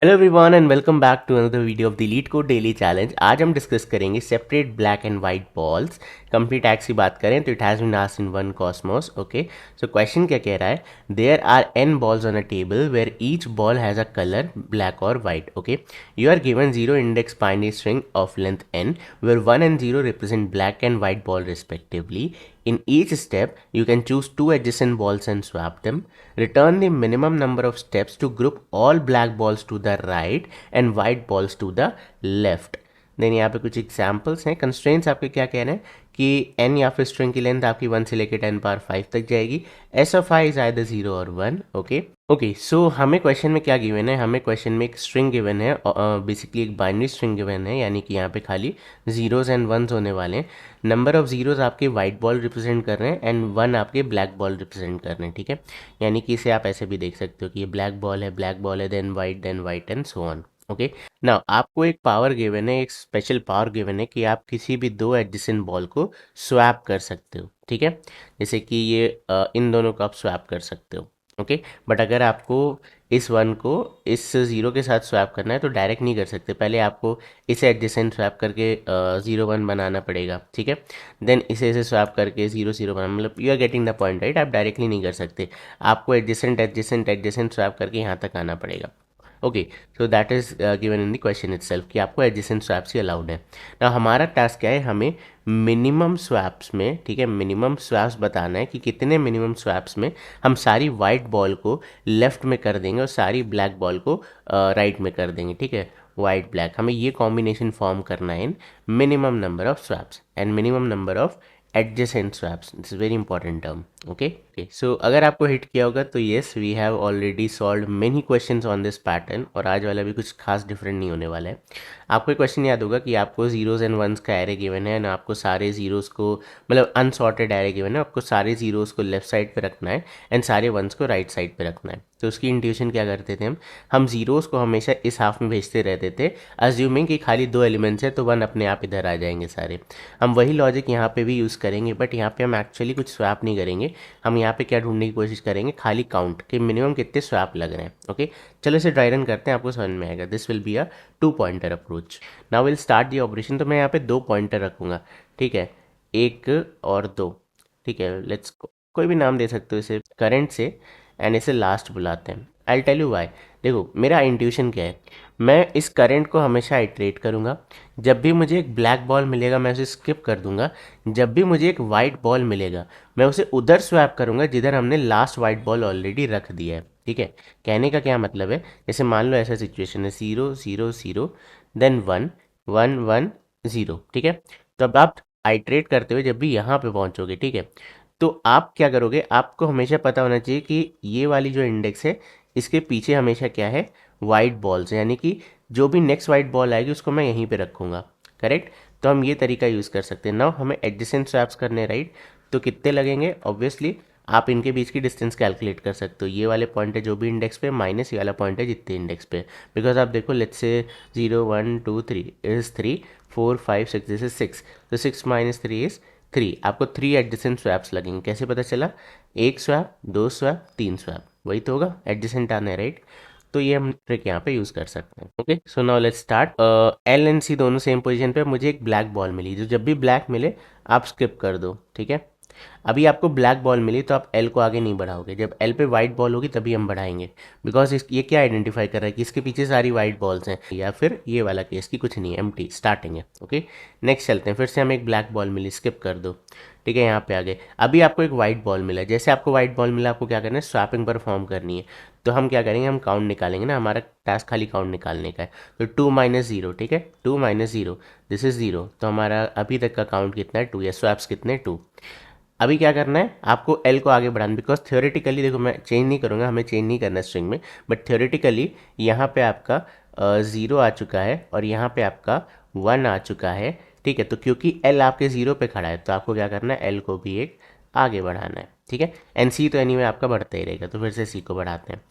Hello everyone and welcome back to another video of the LeetCode daily challenge. आज हम discuss करेंगे separate black and white balls. Complete tags की बात करें तो it has been asked in one cosmos. Okay, so question क्या कह रहा है, there are n balls on a table where each ball has a colour black और white. Okay, you are given zero index binary string of length n where 1 and 0 represent black and white ball respectively. In each step, you can choose two adjacent balls and swap them. Return the minimum number of steps to group all black balls to the right and white balls to the left. Then यहाँ पे कुछ examples हैं। Constraints आपके क्या कह रहे हैं कि n या फिर स्ट्रिंग की लेंथ आपकी 1 से लेकर 10⁻5 तक जाएगी। S of I is either 0 और 1। ओके, सो हमें क्वेश्चन में क्या गिवन है, हमें क्वेश्चन में एक स्ट्रिंग गिवन है, बेसिकली एक बाइनरी स्ट्रिंग गिवन है, यानी कि यहाँ पे खाली जीरोज एंड वंस होने वाले हैं। नंबर ऑफ जीरोज आपके वाइट बॉल रिप्रेजेंट कर रहे हैं एंड वन आपके ब्लैक बॉल रिप्रेजेंट कर रहे हैं। ठीक है, यानी कि इसे आप ऐसे भी देख सकते हो कि ये ब्लैक बॉल है, then white and so on. Okay, now आपको एक पावर गिवन है, एक स्पेशल पावर गिवन है कि आप किसी भी दो एडजेसेंट बॉल को स्वैप कर सकते हो। ठीक है, जैसे कि ये इन दोनों को आप स्वैप कर सकते हो। ओके, बट अगर आपको इस वन को इस ज़ीरो के साथ स्वैप करना है तो डायरेक्ट नहीं कर सकते, पहले आपको इसे एडजेसेंट स्वैप करके 0 1 बनाना पड़ेगा। ठीक है, देन इसे स्वैप करके 0 0 बनाना, मतलब you are getting the point right. आप डायरेक्टली नहीं कर सकते, आपको एडजेसेंट स्वैप करके यहाँ तक आना पड़ेगा। Okay, so that is given in the question itself कि आपको एडजेसेंट स्वैप्स ही अलाउड है। ना हमारा टास्क क्या है, हमें मिनिमम स्वैप्स में, ठीक है, मिनिमम स्वैप्स बताना है कि कितने मिनिमम स्वैप्स में हम सारी वाइट बॉल को लेफ्ट में कर देंगे और सारी ब्लैक बॉल को राइट में कर देंगे। ठीक है, वाइट ब्लैक, हमें ये कॉम्बिनेशन फॉर्म करना है in minimum number of swaps and minimum number of adjacent swaps. This is very important term. Okay, so अगर आपको हिट किया होगा तो yes, we have already solved many questions on this pattern, और आज वाला भी कुछ खास डिफरेंट नहीं होने वाला है। आपको एक क्वेश्चन याद होगा कि आपको जीरोज एंड वंस का एरे गिवन है ना, आपको सारे जीरोज को, मतलब अनसॉर्टेड एरे गिवन है, आपको सारे जीरोज को लेफ्ट साइड पे रखना है एंड सारे वंस को राइट साइड पे रखना है। तो उसकी इंट्यूशन क्या करते थे हम जीरोज को हमेशा इस हाफ में भेजते रहते थे, अज्यूमिंग कि खाली दो एलिमेंट्स है तो वन अपने आप इधर आ जाएंगे सारे। हम वही लॉजिक यहाँ पे भी यूज़ करेंगे, बट यहाँ पे हम एक्चुअली कुछ स्वैप नहीं करेंगे। हम यहाँ पे क्या ढूंढने की कोशिश करेंगे, खाली काउंट कि मिनिमम कितने स्वैप लग रहे हैं। ओके, चलो इसे ड्राई रन करते हैं, आपको समझ में आएगा। This will be a 2 pointer approach. Now will start the operation. तो मैं यहाँ पे 2 पॉइंटर रखूँगा, ठीक है, 1 और 2। ठीक है, लेट्स कोई भी नाम दे सकते हो इसे करंट से, एंड इसे लास्ट बुलाते हैं। I tell you why. देखो मेरा इंट्यूशन क्या है, मैं इस करंट को हमेशा आइट्रेट करूँगा। जब भी मुझे एक ब्लैक बॉल मिलेगा मैं उसे स्किप कर दूंगा, जब भी मुझे एक वाइट बॉल मिलेगा मैं उसे उधर स्वैप करूंगा जिधर हमने लास्ट वाइट बॉल ऑलरेडी रख दिया है। ठीक है, कहने का क्या मतलब है, जैसे मान लो ऐसा सिचुएशन है 0 0 0 देन 1 1 1 0। ठीक है, तो अब आप आइट्रेट करते हुए जब भी यहाँ पे पहुँचोगे, ठीक है, तो आप क्या करोगे, आपको हमेशा पता होना चाहिए कि ये वाली जो इंडेक्स है इसके पीछे हमेशा क्या है, वाइट बॉल्स, यानी कि जो भी नेक्स्ट वाइट बॉल आएगी उसको मैं यहीं पे रखूँगा। करेक्ट, तो हम ये तरीका यूज़ कर सकते हैं। नाउ हमें एडजेसेंट स्वैप्स करने, राइट, तो कितने लगेंगे, ऑब्वियसली आप इनके बीच की डिस्टेंस कैलकुलेट कर सकते हो। ये वाले पॉइंट है जो भी इंडेक्स पे, माइनस ये वाला पॉइंट है जितने इंडेक्स पे। बिकॉज आप देखो, let's say 0 1 2 3 is 3 4 5 6, this is 6, तो 6 - 3 इज 3। आपको 3 एडजेसेंट स्वैप्स लगेंगे। कैसे पता चला, 1 स्वैप 2 स्वैप 3 स्वैप, वही तो होगा, एडजेसेंट आना है, राइट। तो ये हम ट्रिक यहाँ पे यूज़ कर सकते हैं। Okay, so now let's start. L and C दोनों सेम पोजीशन पे, मुझे एक ब्लैक बॉल मिली, जो जब भी ब्लैक मिले आप स्किप कर दो। ठीक है, अभी आपको ब्लैक बॉल मिली तो आप एल को आगे नहीं बढ़ाओगे, जब एल पे वाइट बॉल होगी तभी हम बढ़ाएंगे। बिकॉज ये क्या आइडेंटिफाई कर रहा है कि इसके पीछे सारी वाइट बॉल्स हैं, या फिर ये वाला केस की कुछ नहीं है, एम्प्टी स्टार्टिंग है। ओके, नेक्स्ट चलते हैं, फिर से हमें एक ब्लैक बॉल मिली, स्किप कर दो। ठीक है, यहाँ पे आ गए। अभी आपको एक वाइट बॉल मिला, जैसे आपको वाइट बॉल मिला आपको क्या करना है, स्वैपिंग परफॉर्म करनी है। तो हम क्या करेंगे, हम काउंट निकालेंगे ना, हमारा टास्क खाली काउंट निकालने का है। तो 2 - 0, ठीक है, 2 - 0 दिस इज 0, तो हमारा अभी तक का काउंट कितना है, 2, या स्वैप्स कितने, 2। अभी क्या करना है, आपको एल को आगे बढ़ाना, बिकॉज थ्योरेटिकली देखो मैं चेंज नहीं करूँगा, हमें चेंज नहीं करना स्ट्रिंग में, बट थ्योरेटिकली यहाँ पे आपका 0 आ चुका है और यहाँ पे आपका 1 आ चुका है। ठीक है, तो क्योंकि एल आपके 0 पे खड़ा है तो आपको क्या करना है, एल को भी एक आगे बढ़ाना है। ठीक है, एन सी तो एनीवे आपका बढ़ता ही रहेगा, तो फिर से सी को बढ़ाते हैं।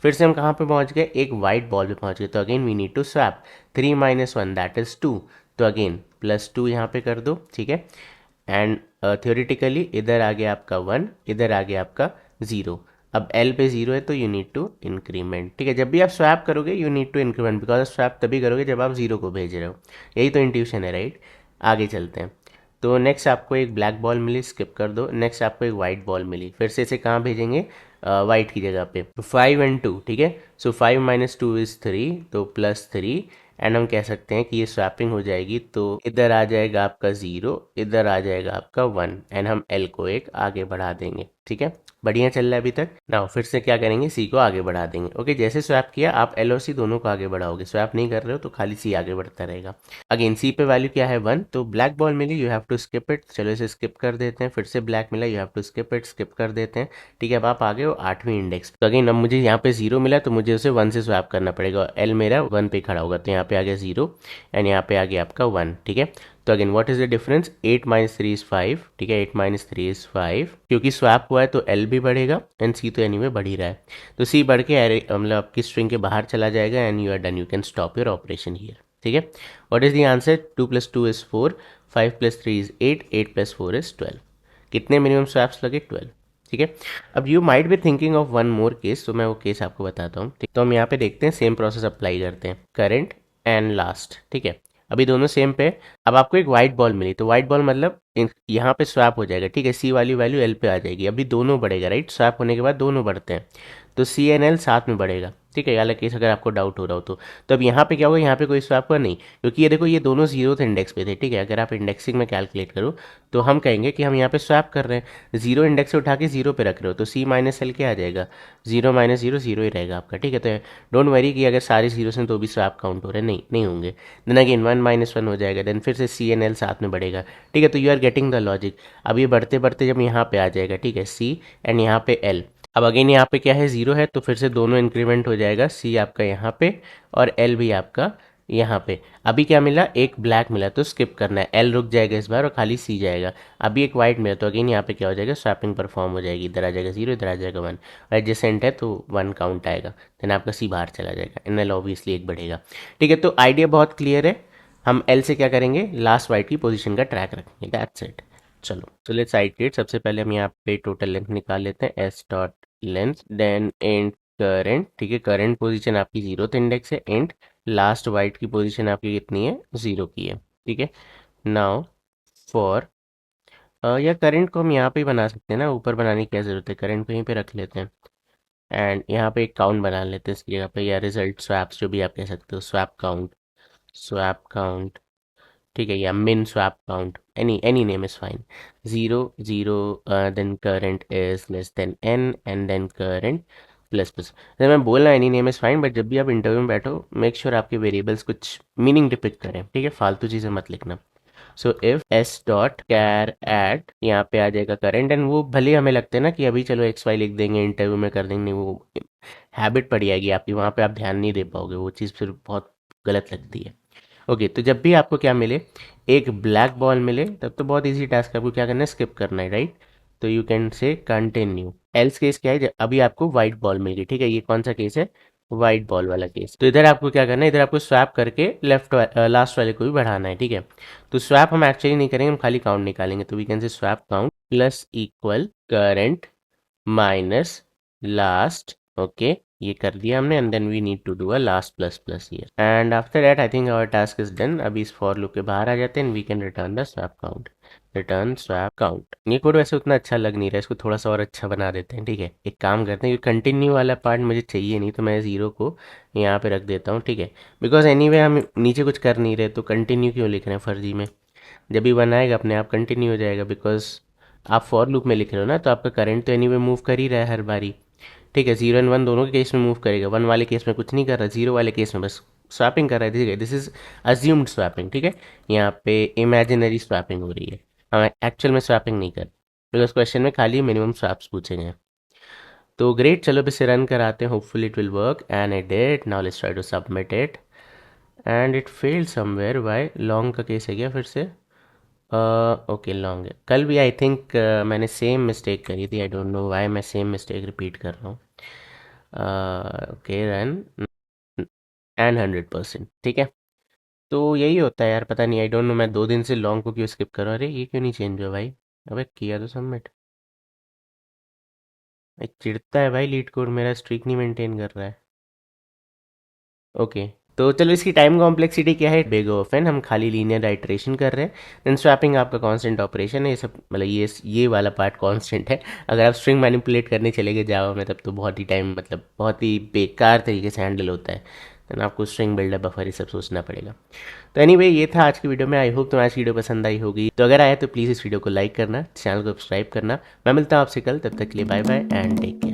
फिर से हम कहाँ पे पहुँच गए, एक वाइट बॉल पे पहुँच गए, तो again we need to swap. 3 - 1 that is 2, तो अगेन +2 यहाँ पे कर दो। ठीक है, एंड थ्योरेटिकली इधर आ गया आपका 1, इधर आ गया आपका 0, अब एल पे जीरो है तो यू नीड टू इंक्रीमेंट। ठीक है, जब भी आप स्वैप करोगे you need to increment, because swap तभी करोगे जब आप जीरो को भेज रहे हो। यही तो इंट्यूशन है, राइट। आगे चलते हैं। तो नेक्स्ट आपको एक ब्लैक बॉल मिली, स्किप कर दो। नेक्स्ट आपको एक वाइट बॉल मिली, फिर से इसे कहाँ भेजेंगे, वाइट की जगह पे। तो 5 and 2, ठीक है। सो 5 - 2 = 3, तो +3। एंड हम कह सकते हैं कि ये स्वैपिंग हो जाएगी, तो इधर आ जाएगा आपका 0, इधर आ जाएगा आपका 1, एंड हम एल को एक आगे बढ़ा देंगे। ठीक है, बढ़िया चल रहा है अभी तक। नाउ फिर से क्या करेंगे, सी को आगे बढ़ा देंगे। ओके, जैसे स्वैप किया आप एल और सी दोनों को आगे बढ़ाओगे, स्वैप नहीं कर रहे हो तो खाली सी आगे बढ़ता रहेगा। अगेन सी पे वैल्यू क्या है, 1, तो ब्लैक बॉल मिली, you have to skip it. चलो इसे स्किप कर देते हैं। फिर से ब्लैक मिला, you have to skip it, skip कर देते हैं। ठीक है, अब आप आ गए हो 8वीं इंडेक्स। तो अगेन अब मुझे यहाँ पे 0 मिला, तो मुझे उसे 1 से स्वैप करना पड़ेगा। एल मेरा 1 पे खड़ा होगा, तो यहाँ पे आ गया 0 एंड यहाँ पे आ गया आपका 1। ठीक है, तो again what is the difference, 8 - 3 = 5। ठीक है, 8 - 3 = 5, क्योंकि स्वैप हुआ है तो एल भी बढ़ेगा एंड सी तो एनीवे बढ़ ही रहा है। तो सी बढ़ के मतलब आपकी स्ट्रिंग के बाहर चला जाएगा and you are done, you can stop your operation here. ठीक है, व्हाट इज द आंसर, 2 + 2 = 4, 5 + 3 = 8, 8 + 4 = 12। कितने मिनिमम स्वैप्स लगे, 12। ठीक है, अब you might be thinking of one more case, तो मैं वो केस आपको बताता हूँ। ठीक, तो हम यहाँ पे देखते हैं, सेम प्रोसेस अप्लाई करते हैं, करंट एंड लास्ट। ठीक है, अभी दोनों सेम पे। अब आपको एक वाइट बॉल मिली, तो वाइट बॉल मतलब यहाँ पे स्वैप हो जाएगा। ठीक है, सी वाली वैल्यू एल पे आ जाएगी, अभी दोनों बढ़ेगा, राइट। स्वैप होने के बाद दोनों बढ़ते हैं, तो सी एन एल साथ में बढ़ेगा। ठीक है, वाला केस अगर आपको डाउट हो रहा हो तो अब यहाँ पे क्या होगा, यहाँ पे कोई स्वैप हुआ नहीं, क्योंकि ये देखो ये दोनों जीरो थे इंडेक्स पे थे। ठीक है, अगर आप इंडेक्सिंग में कैलकुलेट करो तो हम कहेंगे कि हम यहाँ पे स्वैप कर रहे हैं, जीरो इंडेक्स से उठा के जीरो पे रख रहे हो, तो सी माइनस एल क्या आ जाएगा, 0 - 0 0 ही रहेगा आपका। ठीक है, तो डोंट वरी कि अगर सारे जीरो हैं तो भी स्वैप काउंट हो रहे हैं, नहीं नहीं होंगे। देन अगेन 1 - 1 हो जाएगा, देन फिर से सी एन एल साथ में बढ़ेगा। ठीक है, तो you are getting the logic. अब ये बढ़ते बढ़ते जब यहाँ पे आ जाएगा, ठीक है, सी एंड यहाँ पे एल। अब अगेन यहाँ पे क्या है, जीरो है, तो फिर से दोनों इंक्रीमेंट हो जाएगा, सी आपका यहाँ पे और एल भी आपका यहाँ पे। अभी क्या मिला, एक ब्लैक मिला, तो स्किप करना है, एल रुक जाएगा इस बार और खाली सी जाएगा। अभी एक वाइट मिला, तो अगेन यहाँ पे क्या हो जाएगा, स्वैपिंग परफॉर्म हो जाएगी, इधर आ जाएगा 0, इधर आ जाएगा 1, एडजेसेंट है तो 1 काउंट आएगा, देन आपका सी बाहर चला जाएगा, एन एल ऑब्वियसली एक बढ़ेगा। ठीक है, तो आइडिया बहुत क्लियर है। हम एल से क्या करेंगे, लास्ट वाइट की पोजीशन का ट्रैक रखेंगे, दैट्स इट। चलो लेट्स इटरेट। सबसे पहले हम यहाँ पे टोटल लेंथ निकाल लेते हैं, s dot length, then end current. ठीक है, करंट पोजीशन आपकी 0th इंडेक्स है, एंड लास्ट वाइट की पोजीशन आपकी कितनी है, 0 की है। ठीक है, नाउ फॉर या करंट को हम यहाँ पे ही बना सकते हैं ना, ऊपर बनाने की क्या ज़रूरत है, करंट को यहीं पे रख लेते हैं एंड यहाँ पे एक काउंट बना लेते हैं इसकी जगह पे, या रिजल्ट स्वैप्स जो भी आप कह सकते हो, स्वैप काउंट, स्वैप काउंट। ठीक है, या min swap count, any name is fine. 0 0, then current is less than n, and then current plus plus. जैसे मैं बोल रहा any name is fine, but जब भी आप इंटरव्यू में बैठो मेक श्योर आपके वेरिएबल्स कुछ मीनिंग डिपिक्ट करें। ठीक है, फालतू चीज़ें मत लिखना। So if s dot char at, यहाँ पे आ जाएगा करंट, एंड वो भले हमें लगते हैं ना कि अभी चलो एक्स वाई लिख देंगे इंटरव्यू में कर देंगे, वो हैबिट पड़ जाएगी आपकी, वहाँ पे आप ध्यान नहीं दे पाओगे, वो चीज़ फिर बहुत गलत लगती है। ओके, तो जब भी आपको क्या मिले, एक ब्लैक बॉल मिले, तब तो बहुत इजी टास्क है, आपको क्या करना है, स्किप करना है, राइट। तो you can say continue. Else case क्या है, अभी आपको व्हाइट बॉल मिल गई। ठीक है, ये कौन सा केस है, व्हाइट बॉल वाला केस। तो इधर आपको क्या करना है, इधर आपको स्वैप करके लेफ्ट लास्ट वाले को भी बढ़ाना है। ठीक है, तो स्वैप हम एक्चुअली नहीं करेंगे, हम खाली काउंट निकालेंगे, तो we can say swap count plus equal current minus last. Okay, ये कर दिया हमने, and then we need to do a last plus plus here, and after that I think our task is done. अभी इस for loop के बाहर आ जाते हैं and we can return the swap count, return swap count. ये code वैसे उतना अच्छा लग नहीं रहा है, इसको थोड़ा सा और अच्छा बना देते हैं। ठीक है, एक काम करते हैं, कंटिन्यू वाला पार्ट मुझे चाहिए नहीं, तो मैं 0 को यहाँ पे रख देता हूँ। ठीक है, बिकॉज एनीवे हम नीचे कुछ कर नहीं रहे, तो कंटिन्यू क्यों लिख रहे हैं फर्जी में, जब भी बनाएगा अपने आप कंटिन्यू हो जाएगा, बिकॉज आप फॉर लूप में लिख रहे हो ना, तो आपका करंट तो एनीवे मूव कर ही रहा है हर बारी। ठीक है, 0 एंड 1 दोनों के केस में मूव करेगा, 1 वाले केस में कुछ नहीं कर रहा, 0 वाले केस में बस स्वैपिंग कर रहा है। ठीक है, दिस इज अज्यूम्ड स्वैपिंग। ठीक है, यहाँ पे इमेजिनरी स्वैपिंग हो रही है, हम एक्चुअल में स्वैपिंग नहीं कर, बिकॉज क्वेश्चन में खाली मिनिमम स्वैप्स पूछेंगे। तो ग्रेट, चलो अब इसे रन कराते हैं, hopefully it will work, and it did. Now let's try to submit it, and it failed somewhere, why, long का केस है क्या फिर से, ओके लॉन्ग है। कल भी आई थिंक मैंने सेम मिस्टेक करी थी, आई डोंट नो व्हाई मैं सेम मिस्टेक रिपीट कर रहा हूँ। Okay run and 100%। ठीक है, तो यही होता है यार, पता नहीं, आई डोंट नो मैं 2 दिन से लॉन्ग को क्यों स्किप कर रहा हूँ। अरे ये क्यों नहीं चेंज हुआ भाई, अबे किया तो सबमिट, चिढ़ता है भाई लीड कोड, मेरा स्ट्रिक नहीं मेंटेन कर रहा है। ओके, तो चलो इसकी टाइम कॉम्प्लेक्सिटी क्या है, बिग ओफन हम खाली लीनियर आइट्रेशन कर रहे हैं। देन स्वैपिंग आपका कांस्टेंट ऑपरेशन है, ये सब मतलब ये वाला पार्ट कांस्टेंट है। अगर आप स्ट्रिंग मैनिपुलेट करने चले गए जावा में, तब तो बहुत ही टाइम मतलब बहुत ही बेकार तरीके से हैंडल होता है। देन आपको स्ट्रिंग बिल्डर बफर ये सब सोचना पड़ेगा। तो एनीवे ये था आज की वीडियो में। आई होप तुम्हें आज की वीडियो पसंद आई होगी। तो अगर आया तो प्लीज़ इस वीडियो को लाइक करना, चैनल को सब्सक्राइब करना। मैं मिलता हूँ आपसे कल, तब तक के लिए bye bye and take care.